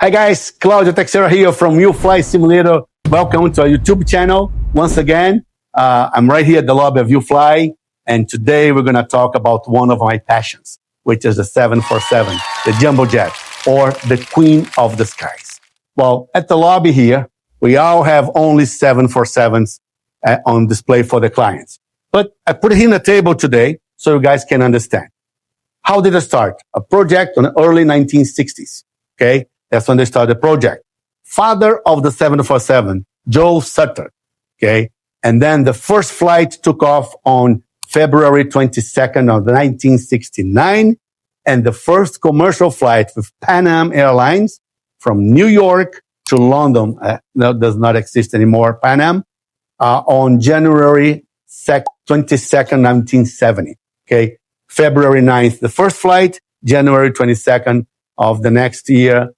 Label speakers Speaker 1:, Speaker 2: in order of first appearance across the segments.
Speaker 1: Hi guys, Claudio Texera here from UFLY Simulator. Welcome to our YouTube channel. Once again, I'm right here at the lobby of UFLY, and today we're going to talk about one of my passions, which is the 747, the jumbo jet, or the queen of the skies. Well, at the lobby here, we all have only 747s on display for the clients. But I put it here on the table today so you guys can understand. How did it start? A project in the early 1960s. Okay, that's when they started the project. Father of the 747, Joe Sutter. Okay, and then the first flight took off on February 22nd of 1969, and the first commercial flight with Pan Am Airlines from New York to London that does not exist anymore. Pan Am on January 22nd, 1970. Okay, February 9th, the first flight. January 22nd of the next year,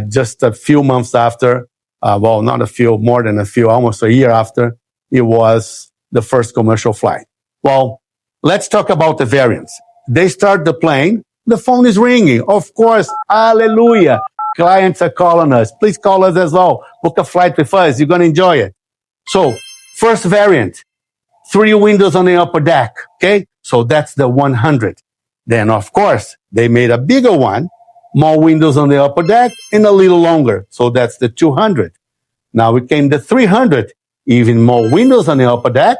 Speaker 1: just a few months after, well, not a few, more than a few, almost a year after, it was the first commercial flight. Well, let's talk about the variants. They start the plane, the phone is ringing. Of course, hallelujah. Clients are calling us. Please call us as well. Book a flight with us. You're going to enjoy it. So, first variant, 3 windows on the upper deck. Okay, so that's the 100. Then, of course, they made a bigger one, more windows on the upper deck, and a little longer. So that's the 200. Now it came the 300, even more windows on the upper deck,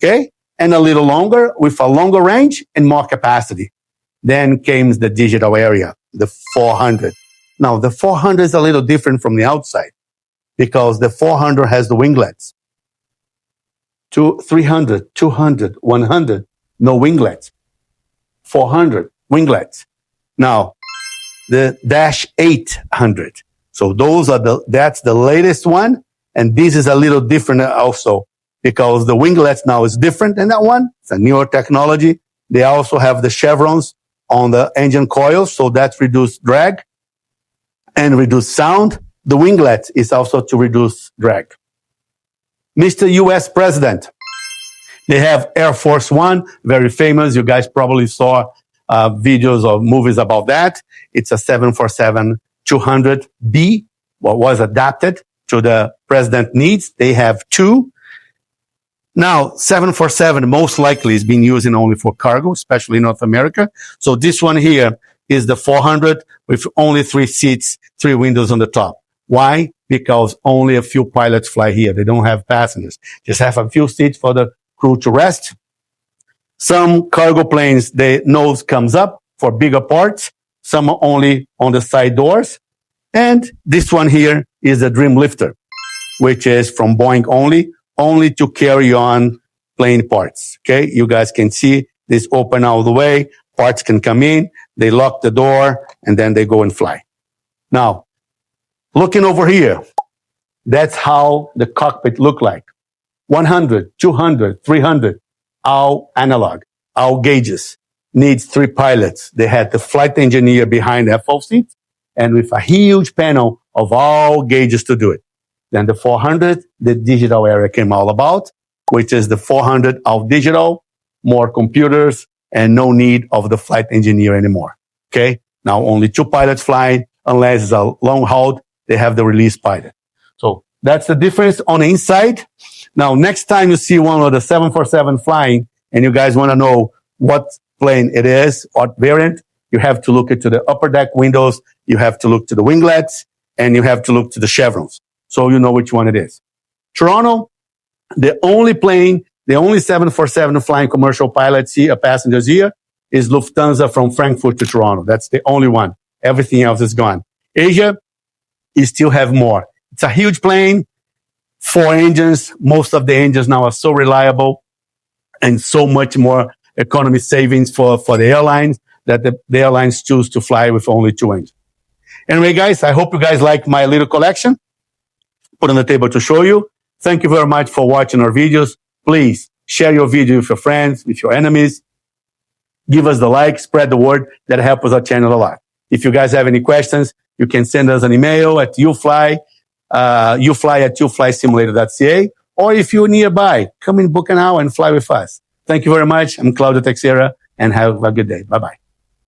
Speaker 1: okay, and a little longer with a longer range and more capacity. Then came the digital area, the 400. Now the 400 is a little different from the outside because the 400 has the winglets. 300, 200, 100, no winglets. 400 winglets. Now, the Dash 800. So that's the latest one. And this is a little different also because the winglets now is different than that one. It's a newer technology. They also have the chevrons on the engine coils. So that's reduced drag and reduced sound. The winglet is also to reduce drag. Mr. US President. They have Air Force One, very famous. You guys probably saw videos or movies about that. It's a 747-200B, what was adapted to the president needs. They have 2. Now, 747 most likely is being used only for cargo, especially in North America. So this one here is the 400 with only 3 seats, 3 windows on the top. Why? Because only a few pilots fly here. They don't have passengers. Just have a few seats for the crew to rest. Some cargo planes, the nose comes up for bigger parts. Some are only on the side doors. And this one here is the Dream Lifter, which is from Boeing only to carry on plane parts. Okay. You guys can see this open all the way. Parts can come in. They lock the door and then they go and fly. Now, looking over here, that's how the cockpit look like. 100, 200, 300, all analog, all gauges. Needs 3 pilots. They had the flight engineer behind the FO seat and with a huge panel of all gauges to do it. Then the 400, the digital area came all about, which is the 400 all digital, more computers, and no need of the flight engineer anymore. Okay. Now only 2 pilots flying, unless it's a long haul, they have the release pilot. So that's the difference on the inside. Now, next time you see one of the 747 flying and you guys want to know what plane it is, what variant, you have to look into the upper deck windows, you have to look to the winglets, and you have to look to the chevrons. So you know which one it is. Toronto, the only 747 flying commercial pilots here, passengers here, is Lufthansa from Frankfurt to Toronto. That's the only one. Everything else is gone. Asia, you still have more. It's a huge plane. 4 engines. Most of the engines now are so reliable and so much more economy savings for the airlines that the airlines choose to fly with only 2 engines. Anyway, guys, I hope you guys like my little collection. Put on the table to show you. Thank you very much for watching our videos. Please share your video with your friends, with your enemies. Give us the like, spread the word. That helps our channel a lot. If you guys have any questions, you can send us an email at UFLY@UFLYSimulator.ca, or if you're nearby, come and book an hour and fly with us. Thank you very much. I'm Claudio Texera, and have a good day. Bye-bye.